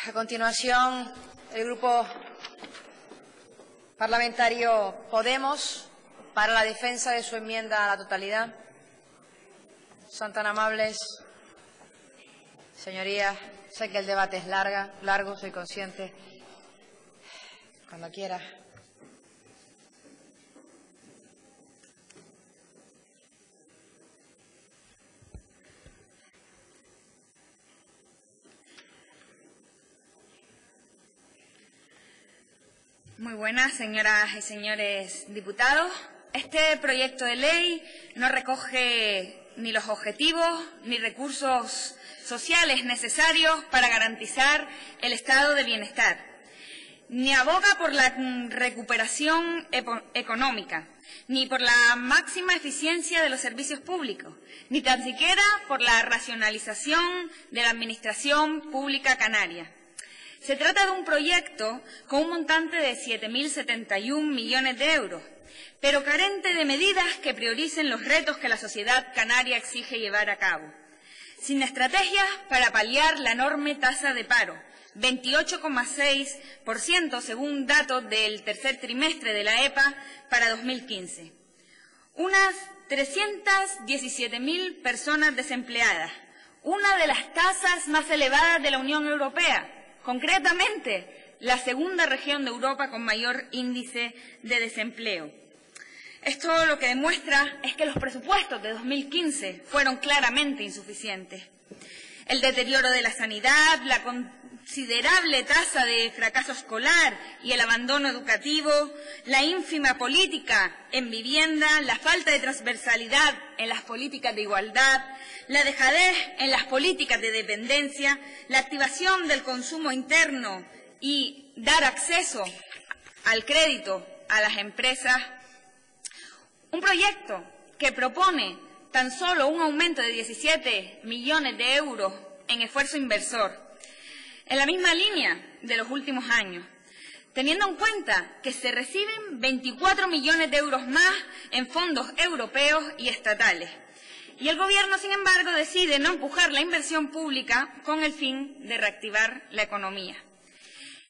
A continuación, el Grupo Parlamentario Podemos, para la defensa de su enmienda a la totalidad. Son tan amables, señorías. Sé que el debate es largo, soy consciente. Cuando quiera. Muy buenas, señoras y señores diputados. Este proyecto de ley no recoge ni los objetivos ni recursos sociales necesarios para garantizar el estado de bienestar, ni aboga por la recuperación económica, ni por la máxima eficiencia de los servicios públicos, ni tan siquiera por la racionalización de la administración pública canaria. Se trata de un proyecto con un montante de 7.071 millones de euros, pero carente de medidas que prioricen los retos que la sociedad canaria exige llevar a cabo. Sin estrategias para paliar la enorme tasa de paro, 28,6% según datos del tercer trimestre de la EPA para 2015. Unas 317.000 personas desempleadas, una de las tasas más elevadas de la Unión Europea. Concretamente, la segunda región de Europa con mayor índice de desempleo. Esto lo que demuestra es que los presupuestos de 2015 fueron claramente insuficientes. El deterioro de la sanidad, la considerable tasa de fracaso escolar y el abandono educativo, la ínfima política en vivienda, la falta de transversalidad en las políticas de igualdad, la dejadez en las políticas de dependencia, la activación del consumo interno y dar acceso al crédito a las empresas. Un proyecto que propone tan solo un aumento de 17 millones de euros en esfuerzo inversor, en la misma línea de los últimos años, teniendo en cuenta que se reciben 24 millones de euros más en fondos europeos y estatales. Y el Gobierno, sin embargo, decide no empujar la inversión pública con el fin de reactivar la economía.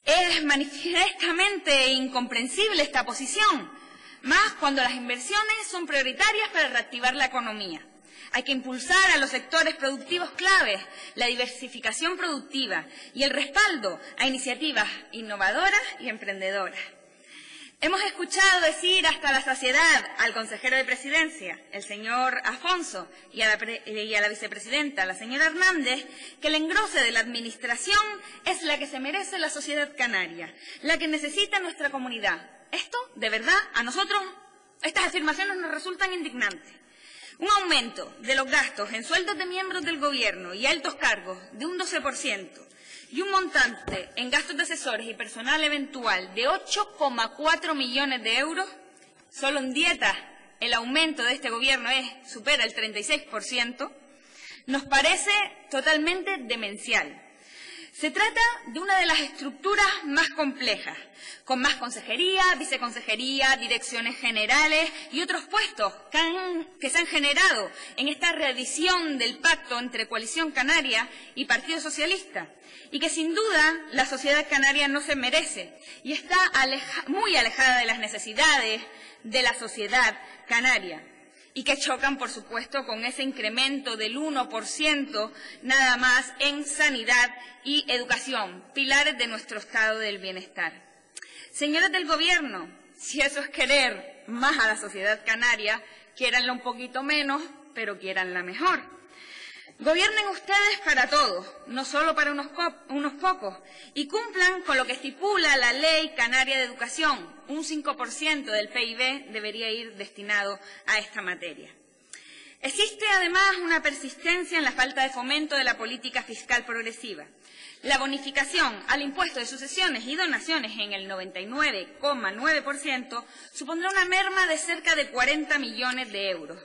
Es manifiestamente incomprensible esta posición, más cuando las inversiones son prioritarias para reactivar la economía. Hay que impulsar a los sectores productivos claves, la diversificación productiva y el respaldo a iniciativas innovadoras y emprendedoras. Hemos escuchado decir hasta la saciedad al consejero de Presidencia, el señor Afonso, y a la vicepresidenta, la señora Hernández, que el engrose de la Administración es la que se merece la sociedad canaria, la que necesita nuestra comunidad. Esto, de verdad, a nosotros, estas afirmaciones nos resultan indignantes. Un aumento de los gastos en sueldos de miembros del Gobierno y altos cargos de un 12%, y un montante en gastos de asesores y personal eventual de 8,4 millones de euros, solo en dietas el aumento de este Gobierno supera el 36%, nos parece totalmente demencial. Se trata de una de las estructuras más complejas, con más consejería, viceconsejería, direcciones generales y otros puestos que se han generado en esta reedición del pacto entre Coalición Canaria y Partido Socialista, y que sin duda la sociedad canaria no se merece y está muy alejada de las necesidades de la sociedad canaria, y que chocan, por supuesto, con ese incremento del 1% nada más en sanidad y educación, pilares de nuestro estado del bienestar. Señores del Gobierno, si eso es querer más a la sociedad canaria, quiéranla un poquito menos, pero quiéranla mejor. Gobiernen ustedes para todos, no solo para unos pocos, y cumplan con lo que estipula la Ley Canaria de Educación. Un 5% del PIB debería ir destinado a esta materia. Existe además una persistencia en la falta de fomento de la política fiscal progresiva. La bonificación al impuesto de sucesiones y donaciones en el 99,9% supondrá una merma de cerca de 40 millones de euros.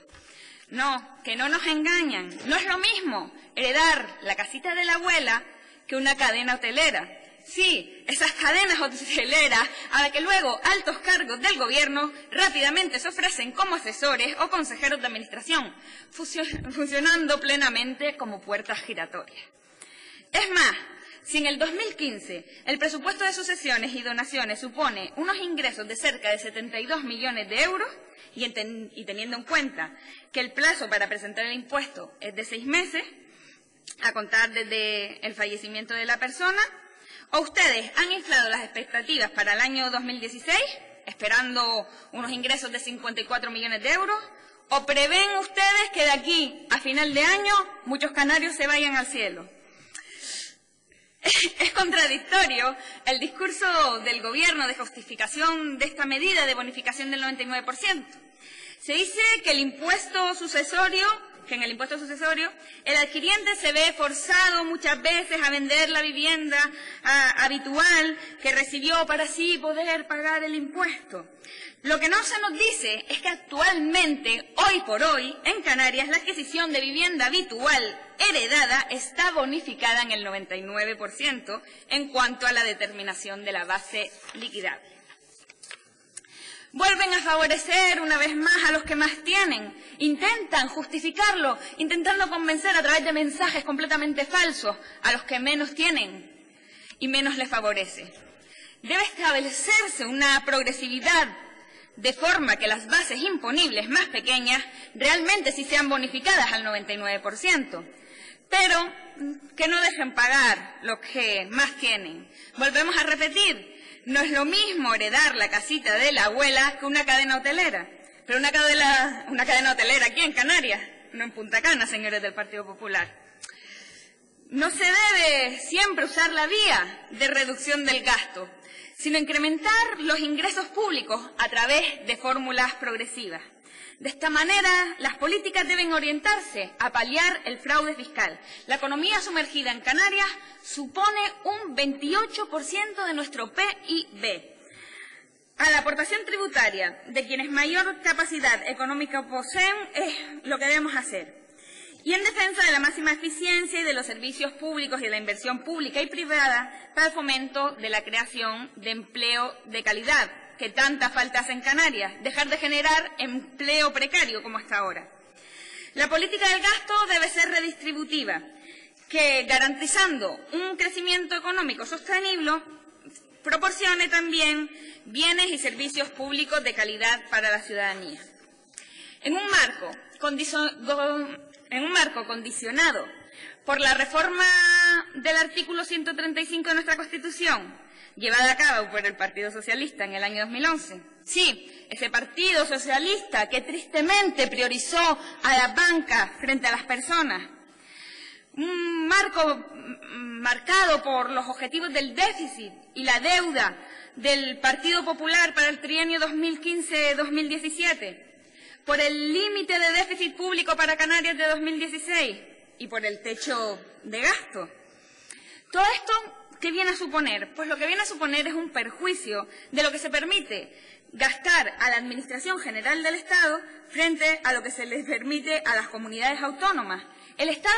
No, que no nos engañan. No es lo mismo heredar la casita de la abuela que una cadena hotelera. Sí, esas cadenas hoteleras a las que luego altos cargos del Gobierno rápidamente se ofrecen como asesores o consejeros de administración, funcionando plenamente como puertas giratorias. Es más, Si en el 2015 el presupuesto de sucesiones y donaciones supone unos ingresos de cerca de 72 millones de euros, y teniendo en cuenta que el plazo para presentar el impuesto es de 6 meses, a contar desde el fallecimiento de la persona, o ustedes han inflado las expectativas para el año 2016, esperando unos ingresos de 54 millones de euros, o prevén ustedes que de aquí a final de año muchos canarios se vayan al cielo. Es contradictorio el discurso del Gobierno de justificación de esta medida de bonificación del 99%. Se dice que en el impuesto sucesorio el adquiriente se ve forzado muchas veces a vender la vivienda habitual que recibió para así poder pagar el impuesto. Lo que no se nos dice es que actualmente, hoy por hoy, en Canarias, la adquisición de vivienda habitual heredada está bonificada en el 99% en cuanto a la determinación de la base liquidable. Vuelven a favorecer una vez más a los que más tienen. Intentan justificarlo, intentando convencer a través de mensajes completamente falsos a los que menos tienen y menos les favorece. Debe establecerse una progresividad de forma que las bases imponibles más pequeñas realmente sí sean bonificadas al 99%, pero que no dejen pagar los que más tienen. Volvemos a repetir, no es lo mismo heredar la casita de la abuela que una cadena hotelera, pero una cadena hotelera aquí en Canarias, no en Punta Cana, señores del Partido Popular. No se debe siempre usar la vía de reducción del gasto, sino incrementar los ingresos públicos a través de fórmulas progresivas. De esta manera, las políticas deben orientarse a paliar el fraude fiscal. La economía sumergida en Canarias supone un 28% de nuestro PIB. A la aportación tributaria de quienes mayor capacidad económica poseen es lo que debemos hacer. Y en defensa de la máxima eficiencia y de los servicios públicos y de la inversión pública y privada para el fomento de la creación de empleo de calidad, que tanta falta hace en Canarias, dejar de generar empleo precario como hasta ahora. La política del gasto debe ser redistributiva, que garantizando un crecimiento económico sostenible, proporcione también bienes y servicios públicos de calidad para la ciudadanía. En un marco condicionado por la reforma del artículo 135 de nuestra Constitución, llevada a cabo por el Partido Socialista en el año 2011. Sí, ese Partido Socialista que tristemente priorizó a la banca frente a las personas. Un marco marcado por los objetivos del déficit y la deuda del Partido Popular para el trienio 2015-2017, por el límite de déficit público para Canarias de 2016 y por el techo de gasto. Todo esto, ¿qué viene a suponer? Pues lo que viene a suponer es un perjuicio de lo que se permite gastar a la Administración General del Estado frente a lo que se les permite a las comunidades autónomas. El Estado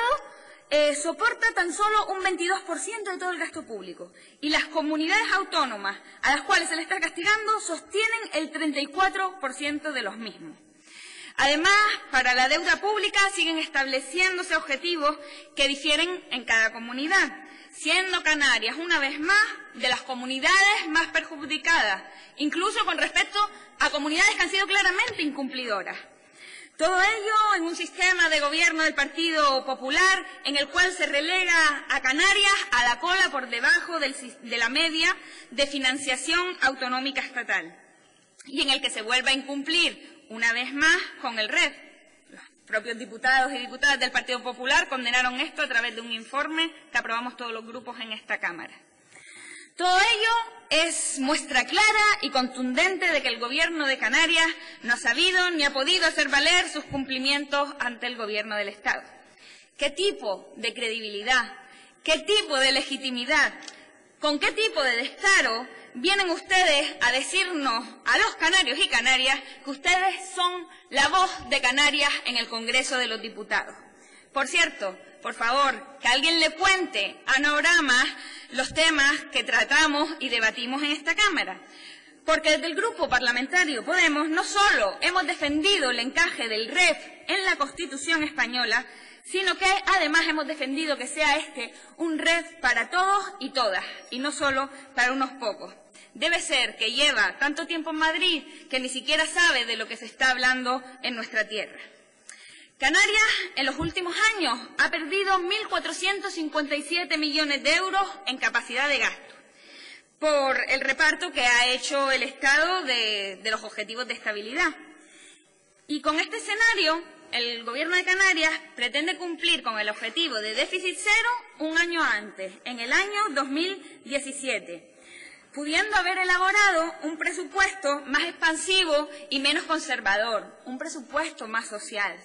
soporta tan solo un 22% de todo el gasto público y las comunidades autónomas a las cuales se les está castigando sostienen el 34% de los mismos. Además, para la deuda pública siguen estableciéndose objetivos que difieren en cada comunidad, siendo Canarias, una vez más, de las comunidades más perjudicadas, incluso con respecto a comunidades que han sido claramente incumplidoras. Todo ello en un sistema de gobierno del Partido Popular en el cual se relega a Canarias a la cola por debajo de la media de financiación autonómica estatal y en el que se vuelve a incumplir una vez más con el REF. Los propios diputados y diputadas del Partido Popular condenaron esto a través de un informe que aprobamos todos los grupos en esta Cámara. Todo ello es muestra clara y contundente de que el Gobierno de Canarias no ha sabido ni ha podido hacer valer sus cumplimientos ante el Gobierno del Estado. ¿Qué tipo de credibilidad, qué tipo de legitimidad, con qué tipo de descaro vienen ustedes a decirnos a los canarios y canarias que ustedes son la voz de Canarias en el Congreso de los Diputados? Por cierto, por favor, que alguien le cuente a Noramas los temas que tratamos y debatimos en esta Cámara. Porque desde el Grupo Parlamentario Podemos no solo hemos defendido el encaje del REF en la Constitución española, sino que además hemos defendido que sea este un REF para todos y todas, y no solo para unos pocos. Debe ser que lleva tanto tiempo en Madrid que ni siquiera sabe de lo que se está hablando en nuestra tierra. Canarias, en los últimos años, ha perdido 1.457 millones de euros en capacidad de gasto por el reparto que ha hecho el Estado de los objetivos de estabilidad. Y con este escenario, el Gobierno de Canarias pretende cumplir con el objetivo de déficit cero un año antes, en el año 2017, pudiendo haber elaborado un presupuesto más expansivo y menos conservador, un presupuesto más social.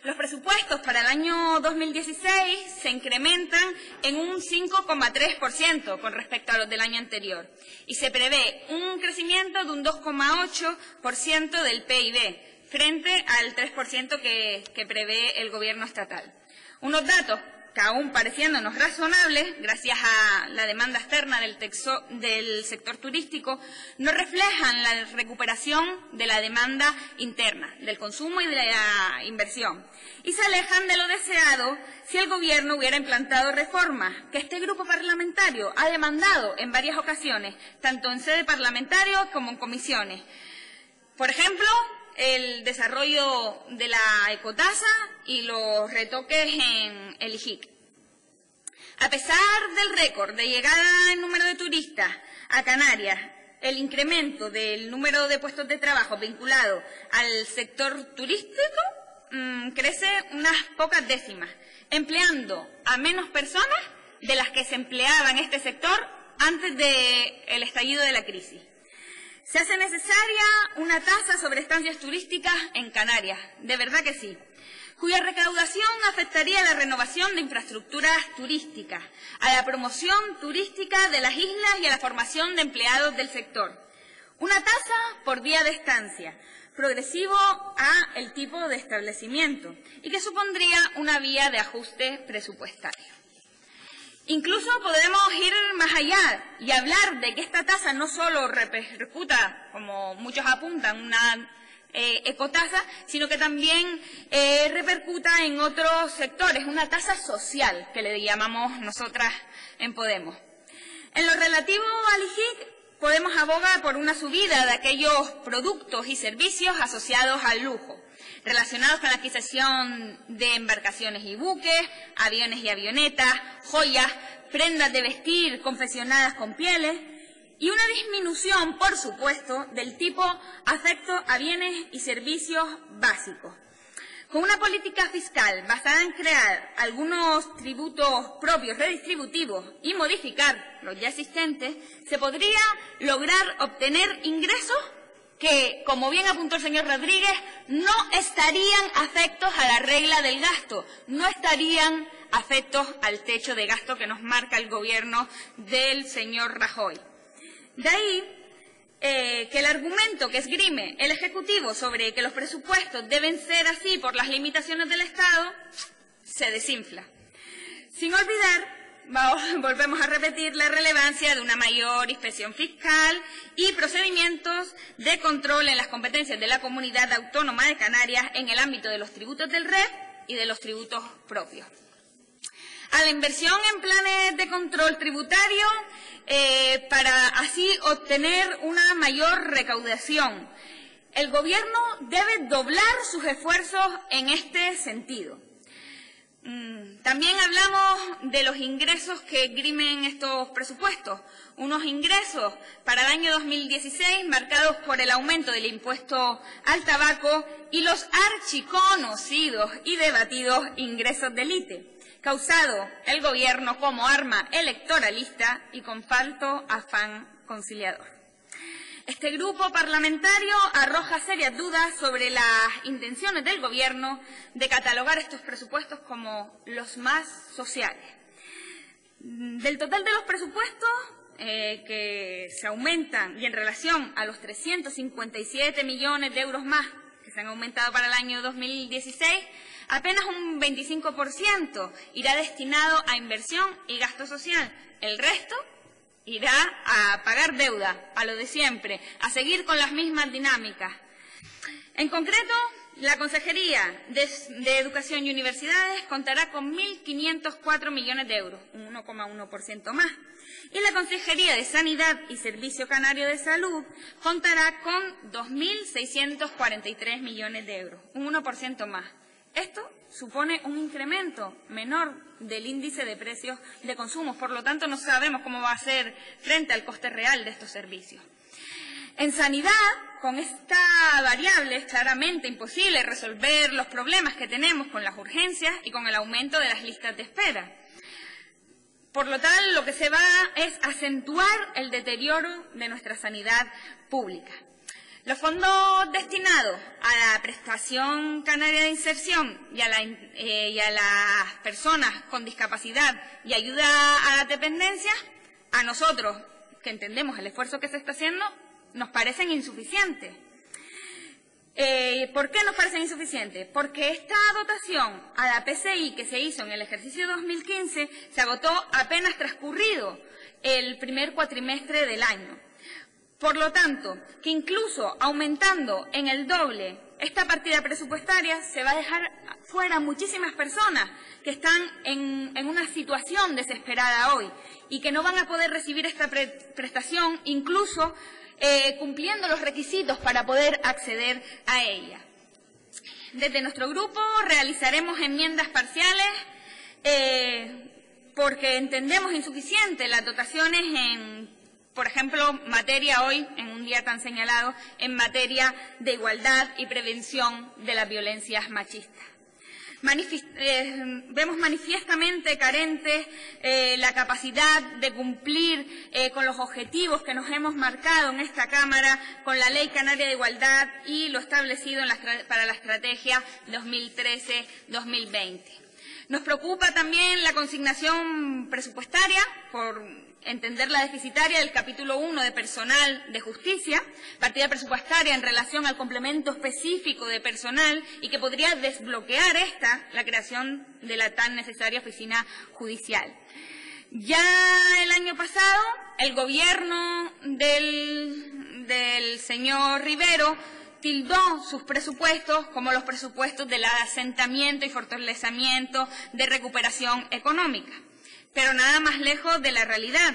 Los presupuestos para el año 2016 se incrementan en un 5,3% con respecto a los del año anterior y se prevé un crecimiento de un 2,8% del PIB frente al 3% que prevé el Gobierno estatal. Unos datos que aún pareciéndonos razonables, gracias a la demanda externa del sector turístico, no reflejan la recuperación de la demanda interna, del consumo y de la inversión, y se alejan de lo deseado si el Gobierno hubiera implantado reformas que este grupo parlamentario ha demandado en varias ocasiones, tanto en sede parlamentaria como en comisiones. Por ejemplo, el desarrollo de la ecotasa y los retoques en el IJIC. A pesar del récord de llegada en número de turistas a Canarias, el incremento del número de puestos de trabajo vinculado al sector turístico crece unas pocas décimas, empleando a menos personas de las que se empleaba en este sector antes del estallido de la crisis. Se hace necesaria una tasa sobre estancias turísticas en Canarias, de verdad que sí, cuya recaudación afectaría a la renovación de infraestructuras turísticas, a la promoción turística de las islas y a la formación de empleados del sector. Una tasa por día de estancia, progresivo a el tipo de establecimiento y que supondría una vía de ajuste presupuestario. Incluso podemos ir más allá y hablar de que esta tasa no solo repercuta, como muchos apuntan, una ecotasa, sino que también repercuta en otros sectores, una tasa social, que le llamamos nosotras en Podemos. En lo relativo al IJIC, Podemos aboga por una subida de aquellos productos y servicios asociados al lujo, relacionados con la adquisición de embarcaciones y buques, aviones y avionetas, joyas, prendas de vestir confeccionadas con pieles y una disminución, por supuesto, del tipo afecto a bienes y servicios básicos. Con una política fiscal basada en crear algunos tributos propios redistributivos y modificar los ya existentes, se podría lograr obtener ingresos que, como bien apuntó el señor Rodríguez, no estarían afectos a la regla del gasto, no estarían afectos al techo de gasto que nos marca el gobierno del señor Rajoy. De ahí que el argumento que esgrime el Ejecutivo sobre que los presupuestos deben ser así por las limitaciones del Estado se desinfla. Sin olvidar, volvemos a repetir la relevancia de una mayor inspección fiscal y procedimientos de control en las competencias de la Comunidad Autónoma de Canarias en el ámbito de los tributos del REF y de los tributos propios. A la inversión en planes de control tributario para así obtener una mayor recaudación. El Gobierno debe doblar sus esfuerzos en este sentido. También hablamos de los ingresos que esgrimen estos presupuestos, unos ingresos para el año 2016 marcados por el aumento del impuesto al tabaco y los archiconocidos y debatidos ingresos del ITE, causado el Gobierno como arma electoralista y con falto afán conciliador. Este grupo parlamentario arroja serias dudas sobre las intenciones del Gobierno de catalogar estos presupuestos como los más sociales. Del total de los presupuestos que se aumentan y en relación a los 357 millones de euros más que se han aumentado para el año 2016, apenas un 25% irá destinado a inversión y gasto social. El resto irá a pagar deuda, a lo de siempre, a seguir con las mismas dinámicas. En concreto, La Consejería de Educación y Universidades contará con 1.504 millones de euros, un 1,1% más. Y la Consejería de Sanidad y Servicio Canario de Salud contará con 2.643 millones de euros, un 1% más. Esto supone un incremento menor del índice de precios de consumo, por lo tanto no sabemos cómo va a ser frente al coste real de estos servicios. En sanidad, con esta variable es claramente imposible resolver los problemas que tenemos con las urgencias y con el aumento de las listas de espera. Por lo tal, lo que se va es acentuar el deterioro de nuestra sanidad pública. Los fondos destinados a la prestación canaria de inserción y a las personas con discapacidad y ayuda a la dependencia, a nosotros, que entendemos el esfuerzo que se está haciendo, nos parecen insuficientes. ¿Por qué nos parecen insuficientes? Porque esta dotación a la PCI que se hizo en el ejercicio 2015 se agotó apenas transcurrido el primer cuatrimestre del año. Por lo tanto, que incluso aumentando en el doble esta partida presupuestaria se va a dejar fuera muchísimas personas que están en una situación desesperada hoy y que no van a poder recibir esta prestación incluso cumpliendo los requisitos para poder acceder a ella. Desde nuestro grupo realizaremos enmiendas parciales porque entendemos insuficientes las dotaciones en, por ejemplo, materia hoy, en un día tan señalado, en materia de igualdad y prevención de las violencias machistas. Vemos manifiestamente carente la capacidad de cumplir con los objetivos que nos hemos marcado en esta Cámara con la Ley Canaria de Igualdad y lo establecido para la Estrategia 2013-2020. Nos preocupa también la consignación presupuestaria por entender la deficitaria del capítulo 1 de personal de justicia, partida presupuestaria en relación al complemento específico de personal y que podría desbloquear la creación de la tan necesaria oficina judicial. Ya el año pasado, el gobierno del señor Rivero tildó sus presupuestos como los presupuestos del asentamiento y fortalecimiento de recuperación económica, pero nada más lejos de la realidad.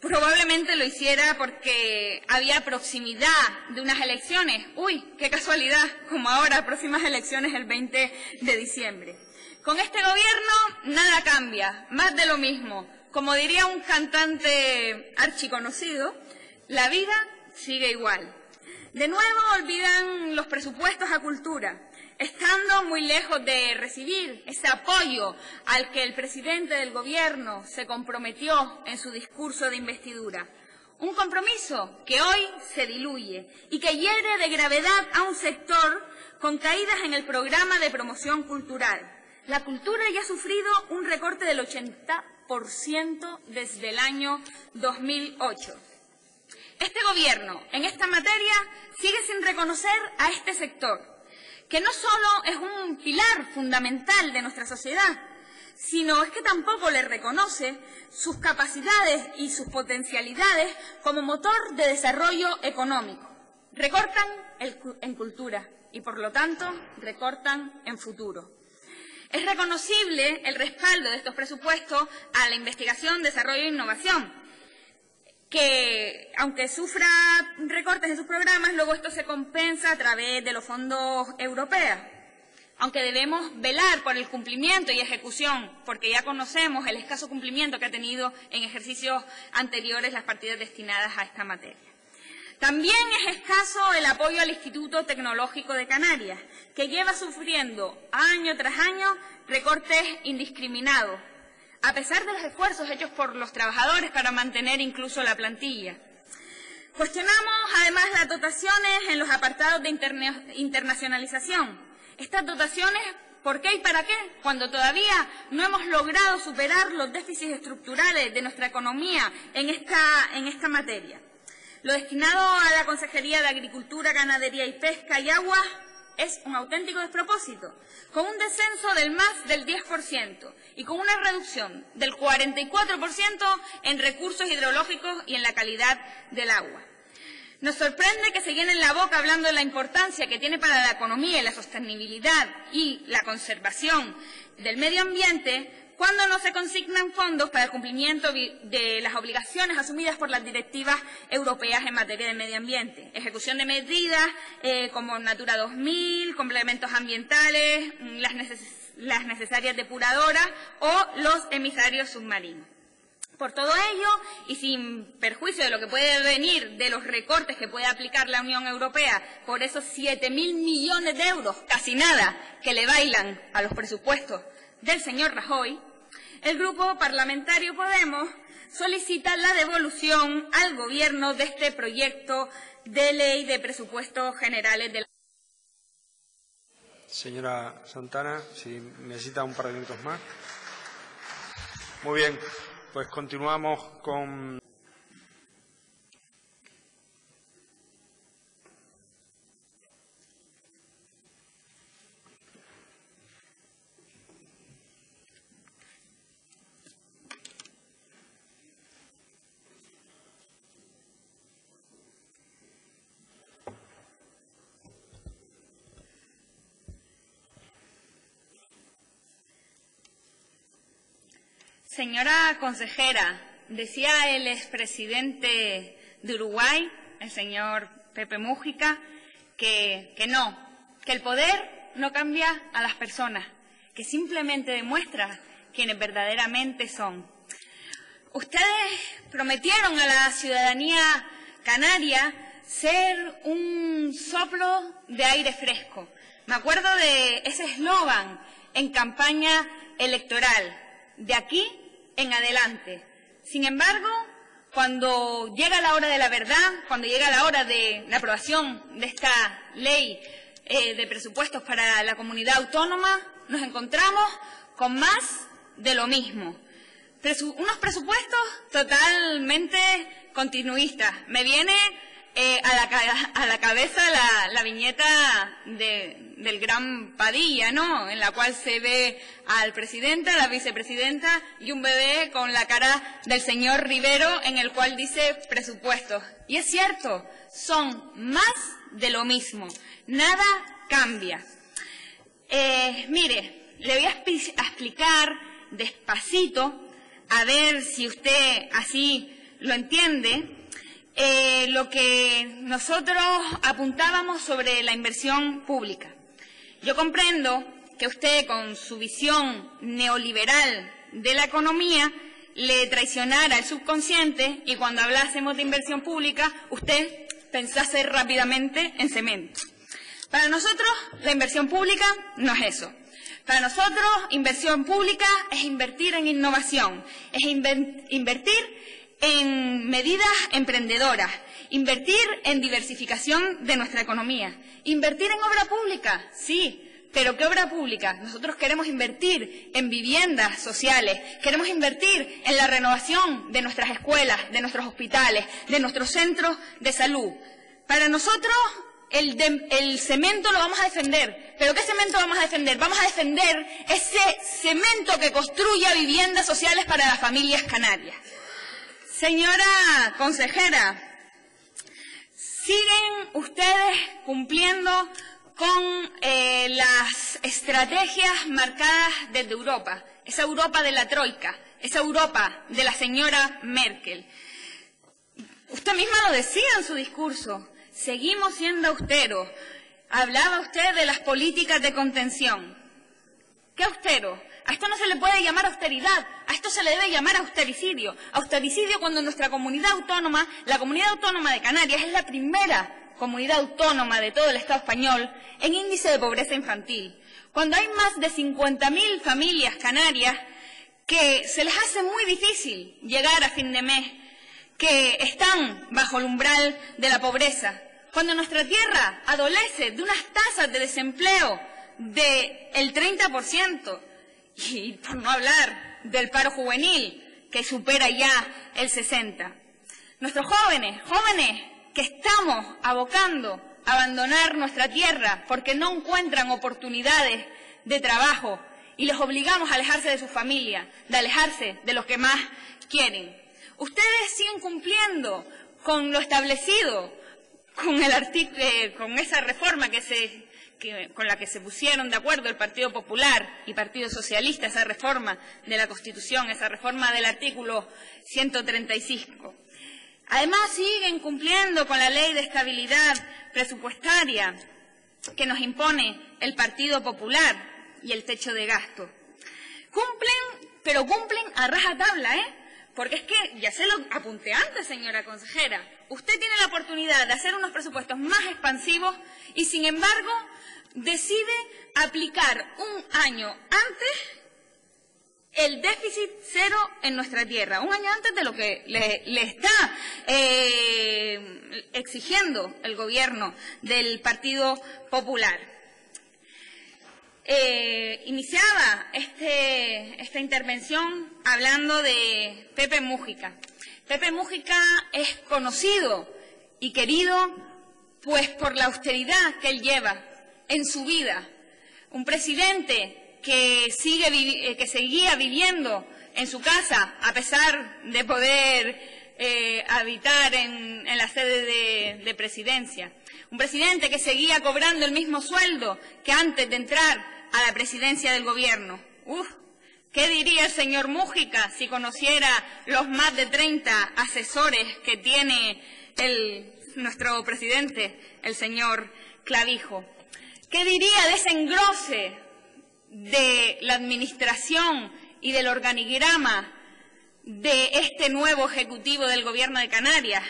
Probablemente lo hiciera porque había proximidad de unas elecciones. ¡Uy, qué casualidad! Como ahora, próximas elecciones el 20 de diciembre. Con este gobierno nada cambia, más de lo mismo. Como diría un cantante archiconocido, la vida sigue igual. De nuevo olvidan los presupuestos a cultura, estando muy lejos de recibir ese apoyo al que el presidente del Gobierno se comprometió en su discurso de investidura. Un compromiso que hoy se diluye y que hiere de gravedad a un sector con caídas en el programa de promoción cultural. La cultura ya ha sufrido un recorte del 80% desde el año 2008. Este Gobierno, en esta materia, sigue sin reconocer a este sector, que no solo es un pilar fundamental de nuestra sociedad, sino es que tampoco le reconoce sus capacidades y sus potencialidades como motor de desarrollo económico. Recortan en cultura y, por lo tanto, recortan en futuro. Es reconocible el respaldo de estos presupuestos a la investigación, desarrollo e innovación, que, aunque sufra recortes en sus programas, luego esto se compensa a través de los fondos europeos. Aunque debemos velar por el cumplimiento y ejecución, porque ya conocemos el escaso cumplimiento que ha tenido en ejercicios anteriores las partidas destinadas a esta materia. También es escaso el apoyo al Instituto Tecnológico de Canarias, que lleva sufriendo año tras año recortes indiscriminados, a pesar de los esfuerzos hechos por los trabajadores para mantener incluso la plantilla. Cuestionamos además las dotaciones en los apartados de internacionalización. Estas dotaciones, ¿por qué y para qué? Cuando todavía no hemos logrado superar los déficits estructurales de nuestra economía en esta materia. Lo destinado a la Consejería de Agricultura, Ganadería y Pesca y Agua es un auténtico despropósito, con un descenso del más del 10% y con una reducción del 44% en recursos hidrológicos y en la calidad del agua. Nos sorprende que se llenen la boca hablando de la importancia que tiene para la economía y la sostenibilidad y la conservación del medio ambiente cuando no se consignan fondos para el cumplimiento de las obligaciones asumidas por las directivas europeas en materia de medio ambiente. Ejecución de medidas como Natura 2000, complementos ambientales, las necesarias depuradoras o los emisarios submarinos. Por todo ello, y sin perjuicio de lo que puede venir de los recortes que puede aplicar la Unión Europea por esos 7.000 millones de euros, casi nada, que le bailan a los presupuestos del señor Rajoy, el Grupo Parlamentario Podemos solicita la devolución al Gobierno de este proyecto de ley de presupuestos generales de la... Señora Santana, si necesita un par de minutos más. Muy bien. Pues continuamos con... Señora consejera, decía el expresidente de Uruguay, el señor Pepe Mújica, que el poder no cambia a las personas, que simplemente demuestra quienes verdaderamente son. Ustedes prometieron a la ciudadanía canaria ser un soplo de aire fresco. Me acuerdo de ese eslogan en campaña electoral, de aquí en adelante. Sin embargo, cuando llega la hora de la verdad, cuando llega la hora de la aprobación de esta ley de presupuestos para la comunidad autónoma, nos encontramos con más de lo mismo. Unos presupuestos totalmente continuistas. Me viene a la cabeza la viñeta del gran Padilla, ¿no?, en la cual se ve al presidente, a la vicepresidenta y un bebé con la cara del señor Rivero, en el cual dice presupuestos. Y es cierto, son más de lo mismo, nada cambia. Mire, le voy a explicar despacito, a ver si usted así lo entiende, lo que nosotros apuntábamos sobre la inversión pública. Yo comprendo que usted, con su visión neoliberal de la economía, le traicionara el subconsciente y cuando hablásemos de inversión pública, usted pensase rápidamente en cemento. Para nosotros, la inversión pública no es eso. Para nosotros, inversión pública es invertir en innovación, es invertir en medidas emprendedoras, invertir en diversificación de nuestra economía, invertir en obra pública, sí, pero ¿qué obra pública? Nosotros queremos invertir en viviendas sociales, queremos invertir en la renovación de nuestras escuelas, de nuestros hospitales, de nuestros centros de salud. Para nosotros, el cemento lo vamos a defender. ¿Pero qué cemento vamos a defender? Vamos a defender ese cemento que construya viviendas sociales para las familias canarias. Señora consejera, ¿siguen ustedes cumpliendo con las estrategias marcadas desde Europa? Esa Europa de la Troika, esa Europa de la señora Merkel. Usted misma lo decía en su discurso, seguimos siendo austeros. Hablaba usted de las políticas de contención. ¿Qué austero? A esto no se le puede llamar austeridad, a esto se le debe llamar austericidio. Austericidio cuando nuestra comunidad autónoma, la comunidad autónoma de Canarias, es la primera comunidad autónoma de todo el Estado español en índice de pobreza infantil. Cuando hay más de 50.000 familias canarias que se les hace muy difícil llegar a fin de mes, que están bajo el umbral de la pobreza. Cuando nuestra tierra adolece de unas tasas de desempleo del 30%, y por no hablar del paro juvenil, que supera ya el 60%. Nuestros jóvenes que estamos abocando a abandonar nuestra tierra porque no encuentran oportunidades de trabajo y les obligamos a alejarse de su familia, de alejarse de los que más quieren. Ustedes siguen cumpliendo con lo establecido con esa reforma con la que se pusieron de acuerdo el Partido Popular y Partido Socialista, esa reforma de la Constitución, esa reforma del artículo 135. Además, siguen cumpliendo con la Ley de Estabilidad Presupuestaria que nos impone el Partido Popular y el techo de gasto. Cumplen, pero cumplen a rajatabla, porque es que, ya se lo apunté antes, señora consejera, usted tiene la oportunidad de hacer unos presupuestos más expansivos y, sin embargo, decide aplicar un año antes el déficit cero en nuestra tierra, un año antes de lo que le está exigiendo el gobierno del Partido Popular. Iniciaba esta intervención hablando de Pepe Mújica. Pepe Mújica es conocido y querido pues por la austeridad que él lleva en su vida. Un presidente que seguía viviendo en su casa a pesar de poder habitar en la sede de presidencia. Un presidente que seguía cobrando el mismo sueldo que antes de entrar a la presidencia del gobierno. ¿Qué diría el señor Mújica si conociera los más de 30 asesores que tiene nuestro presidente, el señor Clavijo? ¿Qué diría de ese engrose de la administración y del organigrama de este nuevo ejecutivo del gobierno de Canarias?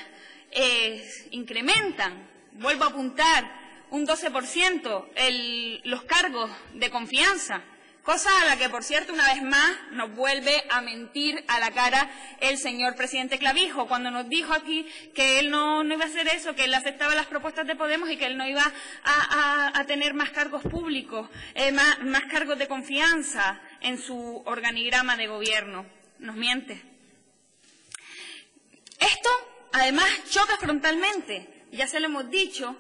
Incrementan, vuelvo a apuntar, un 12% los cargos de confianza, cosa a la que, por cierto, una vez más nos vuelve a mentir a la cara el señor presidente Clavijo, cuando nos dijo aquí que él no iba a hacer eso, que él aceptaba las propuestas de Podemos y que él no iba a tener más cargos públicos, más cargos de confianza en su organigrama de gobierno. Nos miente. Esto, además, choca frontalmente, ya se lo hemos dicho,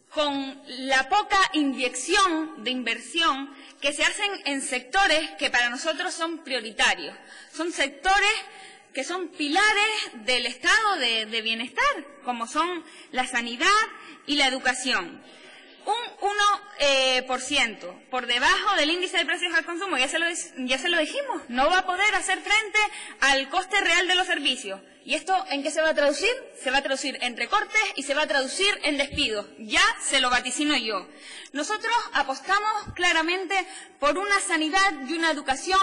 con la poca inyección de inversión que se hacen en sectores que para nosotros son prioritarios. Son sectores que son pilares del estado de bienestar, como son la sanidad y la educación. Un 1% por debajo del índice de precios al consumo, ya se lo dijimos, no va a poder hacer frente al coste real de los servicios. ¿Y esto en qué se va a traducir? Se va a traducir en recortes y se va a traducir en despidos. Ya se lo vaticino yo. Nosotros apostamos claramente por una sanidad y una educación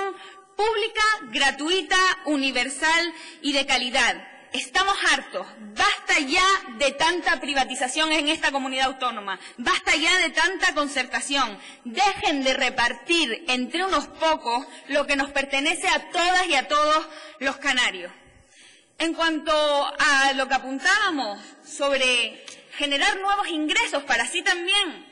pública, gratuita, universal y de calidad. Estamos hartos. Basta ya de tanta privatización en esta comunidad autónoma. Basta ya de tanta concertación. Dejen de repartir entre unos pocos lo que nos pertenece a todas y a todos los canarios. En cuanto a lo que apuntábamos sobre generar nuevos ingresos para así también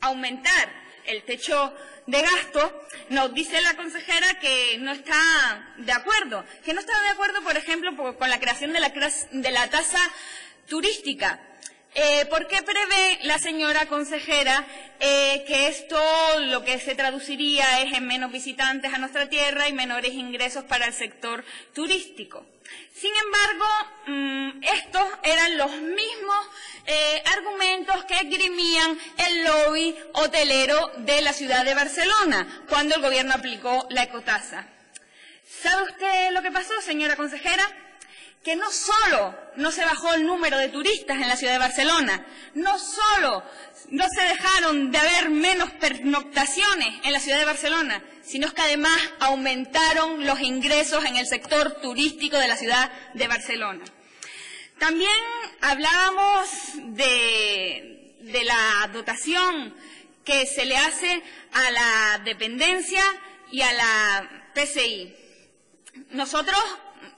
aumentar el techo de gasto, nos dice la consejera que no está de acuerdo. Que no está de acuerdo, por ejemplo, con la creación de la tasa turística. ¿Por qué prevé la señora consejera que esto lo que se traduciría es en menos visitantes a nuestra tierra y menores ingresos para el sector turístico? Sin embargo, estos eran los mismos argumentos que esgrimían el lobby hotelero de la ciudad de Barcelona cuando el gobierno aplicó la ecotasa. ¿Sabe usted lo que pasó, señora consejera? Que no solo no se bajó el número de turistas en la ciudad de Barcelona, no solo no se dejaron de haber menos pernoctaciones en la ciudad de Barcelona, sino que además aumentaron los ingresos en el sector turístico de la ciudad de Barcelona. También hablábamos de la dotación que se le hace a la dependencia y a la PCI. Nosotros,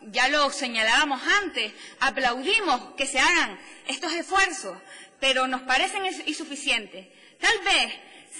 ya lo señalábamos antes, aplaudimos que se hagan estos esfuerzos, pero nos parecen insuficientes. Tal vez,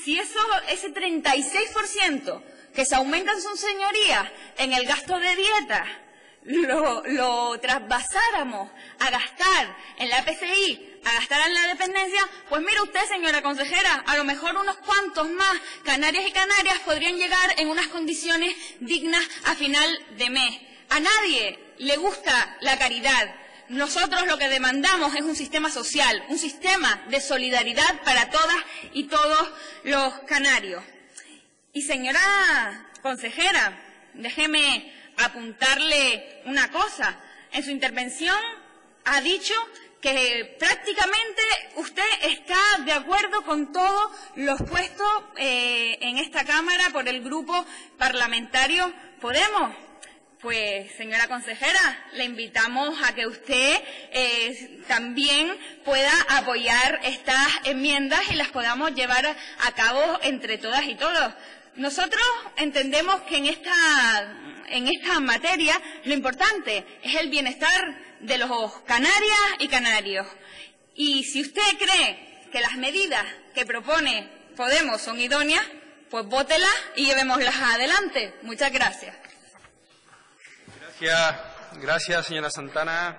si ese 36% que se aumentan sus señorías en el gasto de dieta, lo trasvasáramos a gastar en la PCI, a gastar en la dependencia, pues mire usted, señora consejera, a lo mejor unos cuantos más canarias y canarias podrían llegar en unas condiciones dignas a final de mes. A nadie le gusta la caridad, Nosotros lo que demandamos es un sistema social, un sistema de solidaridad para todas y todos los canarios. Y señora consejera, déjeme apuntarle una cosa. En su intervención ha dicho que prácticamente usted está de acuerdo con todos los puestos en esta Cámara por el Grupo Parlamentario Podemos. Pues, señora consejera, le invitamos a que usted también pueda apoyar estas enmiendas y las podamos llevar a cabo entre todas y todos. Nosotros entendemos que en esta materia lo importante es el bienestar de los canarias y canarios. Y si usted cree que las medidas que propone Podemos son idóneas, pues vótelas y llevémoslas adelante. Muchas gracias. Gracias, señora Santana.